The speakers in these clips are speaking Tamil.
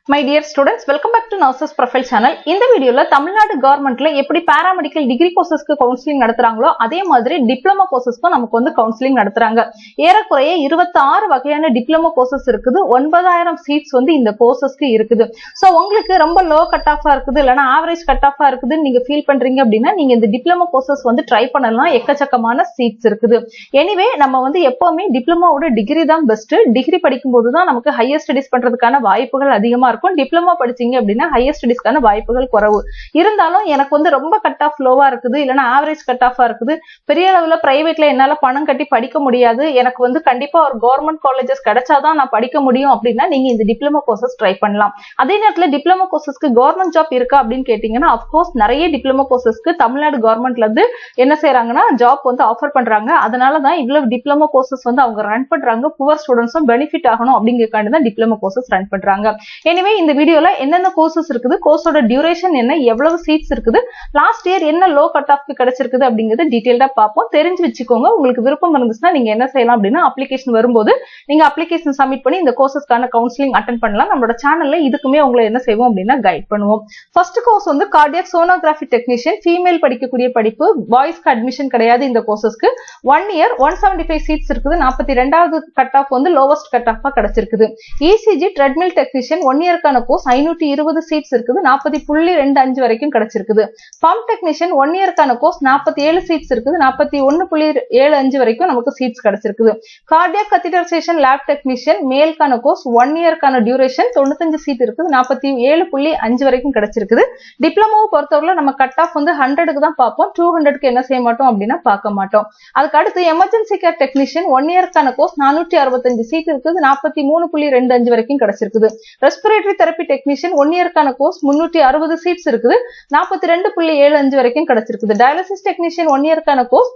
My dear students, welcome back to Nurses Profile channel. இந்த வீடியோல தமிழ்நாடு கவர்மெண்ட்ல எப்படி பாராமெடிக்கல் டிகிரி கோர்சஸ்க்கு கவுன்சிலிங் நடத்துறாங்களோ அதே மாதிரி டிப்ளமோ கோர்சஸ்க்கும் நமக்கு வந்து கவுன்சிலிங் நடத்துறாங்க. ஏறக்குறைய 26 வகையான டிப்ளமோ கோர்சஸ் இருக்குது. 9000 சீட்ஸ் வந்து இந்த கோர்சஸ்க்கு இருக்குது. சோ உங்களுக்கு ரொம்ப லோ கட் ஆஃபா இருக்குது இல்லனா ஆவரேஜ் கட் ஆஃபா இருக்குதுன்னு நீங்க ஃபீல் பண்றீங்க அப்படின்னா நீங்க இந்த டிப்ளமோ கோர்சஸ் வந்து ட்ரை பண்ணலாம். எக்கச்சக்கமான சீட்ஸ் இருக்குது. எனிவே நம்ம வந்து எப்பவுமே டிப்ளமோவோட டிகிரி தான் பெஸ்ட். டிகிரி படிக்கும்போது தான் நமக்கு ஹையர் ஸ்டடீஸ் பண்றதுக்கான வாய்ப்புகள் அதிகமா டிப்ளமோ படிச்சீங்க அப்படின்னா ஹையர் ஸ்டடீஸ்க்கான வாய்ப்புகள் குறைவு இருந்தாலும் எனக்கு வந்து ரொம்ப கட் ஆஃப் லோவா இருக்குது இல்லனா ஆவரேஜ் கட் ஆஃபா இருக்குது பெரிய அளவுல பிரைவேட்ல என்னால பணம் கட்டி படிக்க முடியாது எனக்கு வந்து கண்டிப்பா ஒரு கவர்மெண்ட் காலேஜஸ் கிடைச்சாதான் நான் படிக்க முடியும் அப்படின்னா நீங்க இந்த டிப்ளமோ கோர்சஸ் ட்ரை பண்ணலாம். அதே நேரத்துல டிப்ளமோ கோர்சஸ்க்கு கவர்மெண்ட் ஜாப் இருக்கா அப்படின்னு கேட்டீங்கன்னா அப்கோர்ஸ் நிறைய டிப்ளமோ கோர்சஸ்க்கு தமிழ்நாடு கவர்மெண்ட்ல இருந்து என்ன செய்யறாங்கன்னா ஜாப் வந்து ஆஃபர் பண்றாங்க. அதனாலதான் இவ்வளவு டிப்ளமோ கோர்சஸ் வந்து அவங்க ரன் பண்றாங்க. புவர் ஸ்டூடெண்ட்ஸும் பெனிஃபிட் ஆகணும் அப்படிங்கிறதுக்காண்டி தான் டிப்ளமோ கோர்சஸ் ரன் பண்றாங்க. எனவே இந்த வீடியோல என்னென்ன கோர்சஸ் இருக்குது, கோர்ஸோட டியூரேஷன் என்ன, எவ்வளவு சீட்ஸ் இருக்குது, லாஸ்ட் இயர் என்ன லோ கட் ஆஃப்க்கு கிடைச்சிருக்குது அப்படிங்கறது டீடைல்டா பார்ப்போம். தெரிஞ்சு வச்சுக்கோங்க. உங்களுக்கு விருப்பம் இருந்துச்சுன்னா நீங்க என்ன செய்யலாம் அப்படின்னா அப்ளிகேஷன் வரும்போது நீங்க அப்ளிகேஷன் சப்மிட் பண்ணி இந்த கோர்சஸ்க்கான கவுன்சிலிங் அட்டெண்ட் பண்ணலாம். நம்மளோட சேனல்ல இதுக்குமே உங்களை என்ன செய்வோம் அப்படின்னா கைட் பண்ணுவோம். ஃபர்ஸ்ட் கோர்ஸ் வந்து கார்டியாக் சோனோகிராஃபி டெக்னீஷியன், ஃபீமேல் படிக்கக்கூடிய படிப்பு. பாய்ஸ்க்கு அட்மிஷன் கிடையாது. இந்த கோர்சஸ்க்கு 1 இயர் 175 சீட்ஸ் இருக்குது. 42வது கட் ஆஃப் வந்து லோவஸ்ட் கட் ஆஃபா கிடைச்சிருக்குது. இசிஜி ட்ரெட்மில் டெக்னீஷியன் 1 இயர்க்கான கோர்ஸ் 520 சீட்ஸ் இருக்குது. 40.25 வரைக்கும் கிடைச்சிருக்குது. பம்ப் டெக்னீஷியன் 1 இயர்க்கான கோர்ஸ் 47 சீட்ஸ் இருக்குது. 41.75 வரைக்கும் நமக்கு சீட்ஸ் கிடைச்சிருக்குது. கார்டியாக் கத்தீட்டரைசேஷன் லேப் டெக்னீஷியன் மேல்கான கோர்ஸ் 1 இயர்க்கான டியூரேஷன் 95 சீட் இருக்குது. 47.5 வரைக்கும் கிடைச்சிருக்குது. டிப்ளமோவை பொறுத்தவரை நம்ம கட் ஆஃப் வந்து 100க்கு தான் பார்ப்போம். 200க்கு என்ன செய்ய மாட்டோம் அப்படின்னா பார்க்க மாட்டோம். அதுக்கு அடுத்து எமர்ஜென்சி கேர் டெக்னீஷியன் 1 இயர்க்கான கோர்ஸ் 465 சீட் இருக்குது. 43.25 வரைக்கும் கிடைச்சிருக்குது. ரெஸ்பிரேட்டரி தெரப்பி டெக்னீஷியன் 1 இயர்க்கான கோர்ஸ் 360 சீட்ஸ் இருக்குது. 42.75 வரைக்கும் கிடைச்சிருக்குது. டயாலிசிஸ் டெக்னீஷியன் 1 இயர்க்கான கோர்ஸ்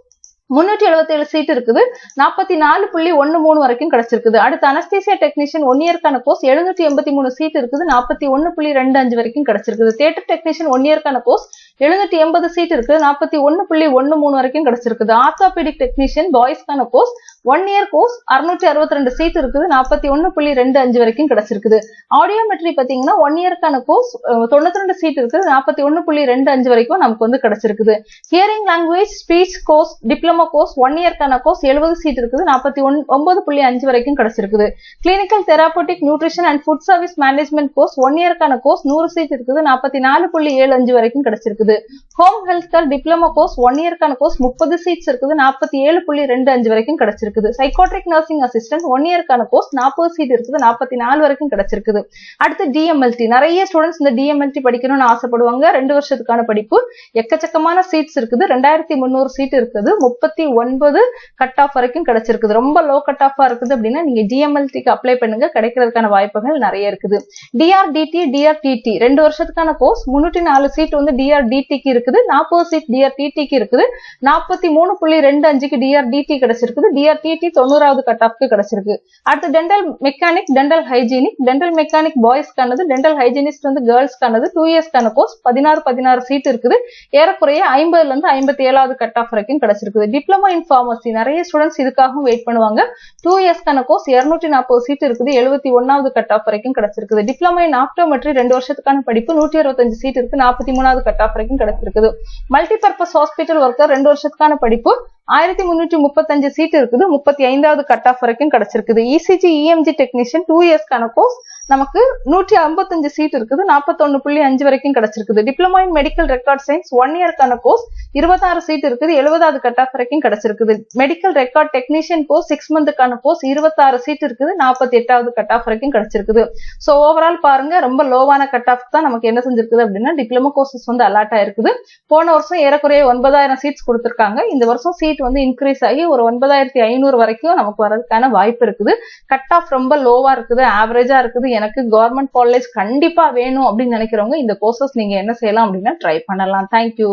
377 சீட் இருக்குது. 44.13 வரைக்கும் கிடைச்சிருக்குது. அடுத்து அனஸ்தீசியா டெக்னீஷியன் 1 இயர்க்கான கோர்ஸ் 783 சீட் இருக்குது. 41.25 வரைக்கும் கிடைச்சிருக்குது. தியேட்டர் டெக்னீஷியன் 1 இயர்க்கான கோர்ஸ் 780 சீட் இருக்குது. 41.13 வரைக்கும் கிடைச்சிருக்குது. ஆர்த்தோபெடிக் டெக்னீஷியன் பாய்ஸ்க்கான கோர்ஸ் 1 இயர் கோர்ஸ் 662 சீட் இருக்குது. 41.25 வரைக்கும் கிடைச்சிருக்குது. ஆடியோமெட்ரி பாத்தீங்கன்னா 1 இயர்க்கான கோர்ஸ் 92 சீட் இருக்குது. 41.25 வரைக்கும் நமக்கு வந்து கிடைச்சிருக்குது. Hearing language speech course diploma course 1 இயர்க்கான கோர்ஸ் 70 சீட் இருக்குது. 49.5 வரைக்கும் கிடைச்சிருக்குது. Clinical therapeutic nutrition and food service management course 1 இயர்க்கான கோர்ஸ் 100 சீட் இருக்குது. 44.75 வரைக்கும் கிடைச்சிருக்குது. Home health care diploma course 1 இயர்க்கான கோர்ஸ் 30 சீட்ஸ் இருக்குது. 47.25 வரைக்கும் கிடைச்சிருக்குது. சைக்காட்ரிக் நர்சிங் அசிஸ்டன்ட் 1 இயர்க்கான கோர்ஸ் 40 சீட் இருக்குது. 44 வரைக்கும் கிடைச்சிருக்குது. அடுத்து டிஎம்எல்டி, நிறைய ஸ்டூடெண்ட்ஸ் இந்த டிஎம்எல்டி படிக்கணும்னு ஆசைப்படுவாங்க. 2 வருஷத்துக்கான படிப்பு. எக்கச்சக்கமான சீட்ஸ் இருக்குது. 2300 சீட் இருக்குது. 39 கட் ஆஃப் வரைக்கும் கிடைச்சிருக்குது. ரொம்ப லோ கட் ஆஃபா இருக்குது அப்படின்னா நீங்க டிஎம்எல்டிக்கு அப்ளை பண்ணுங்க. கிடைக்கிறதுக்கான வாய்ப்புகள் நிறைய இருக்குது. டிஆர்டிடி டிஆர்டிடி 2 வருஷத்துக்கான கோர்ஸ் 304 சீட் வந்து டிஆர்டிடிக்கு இருக்குது. 40 சீட் டிஆர்டிடிக்கு இருக்குது. 43.25க்கு டிஆர்டிடி கிடைச்சிருக்குது. டிஆர்டிடி 90வது கட் ஆஃப்க்கு கிடைச்சிருக்கு. அடுத்து dental mechanic, dental hygienic. Dental mechanic பாய்ஸ்க்கானது, டென்டல் ஹைஜீனிஸ்ட் வந்து கேர்ள்ஸ்க்கானது. 2 இயர்ஸ்க்கான கோர்ஸ் 16 சீட் இருக்குது. ஏறக்குறைய 50ல இருந்து 57வது கட் ஆஃப் வரைக்கும் கிடைச்சிருக்குது. டிப்ளமோ இன் பார்மசி, நிறைய ஸ்டூடெண்ட்ஸ் இதுக்காகவும் வெயிட் பண்ணுவாங்க. 2 இயர்ஸ்க்கான கோர்ஸ் 240 சீட் இருக்குது. 71வது கட் ஆஃப் வரைக்கும் கிடைச்சிருக்குது. டிப்ளமோ இன் ஆப்டோமெட்ரி 2 வருஷத்துக்கான படிப்பு. 165 சீட் இருக்கு. 43வது கட் ஆஃப் வரைக்கும் கிடைச்சிருக்குது. மல்டிபர்பஸ் ஹாஸ்பிட்டல் ஒர்க்கர் 2 வருஷத்துக்கான படிப்பு. 1335 சீட் இருக்குது. 35வது கட் ஆஃப் வரைக்கும் கிடைச்சிருக்குது. இசிஜி இஎம்ஜி டெக்னீஷியன் 2 இயர்ஸ்க்கான கோர்ஸ் நமக்கு 155 சீட் இருக்குது. 41.5 வரைக்கும் கிடைச்சிருக்குது. Diploma in medical record science 1 இயர்க்கான கோர்ஸ் 26 சீட் இருக்குது. 70வது கட் ஆஃப் வரைக்கும் கிடைச்சிருக்குது. மெடிக்கல் ரெக்கார்ட் டெக்னீஷியன் கோர்ஸ் 6 மந்த்துக்கான கோர்ஸ் 26 சீட் இருக்குது. 48வது கட் ஆஃப் வரைக்கும் கிடைச்சிருக்குது. சோ ஓவரால் பாருங்க ரொம்ப லோவான கட் ஆஃப் தான் நமக்கு என்ன செஞ்சிருக்குது அப்படின்னா டிப்ளமோ கோர்சஸ் வந்து அலாட் ஆயிருக்குது. போன வருஷம் ஏறக்குறைய 9000 சீட்ஸ் கொடுத்திருக்காங்க. இந்த வருஷம் சீட் வந்து இன்க்ரீஸ் ஆகி ஒரு 9500 வரைக்கும் நமக்கு வரதுக்கான வாய்ப்பு இருக்குது. கட் ஆஃப் ரொம்ப லோவா இருக்குது, ஆவரேஜா இருக்குது. எனக்கு கவர்மெண்ட் காலேஜ் கண்டிப்பா வேணும் அப்படின்னு நினைக்கிறவங்க இந்த கோர்சஸ் நீங்க என்ன செய்யலாம் அப்படின்னா ட்ரை பண்ணலாம். தேங்க்யூ.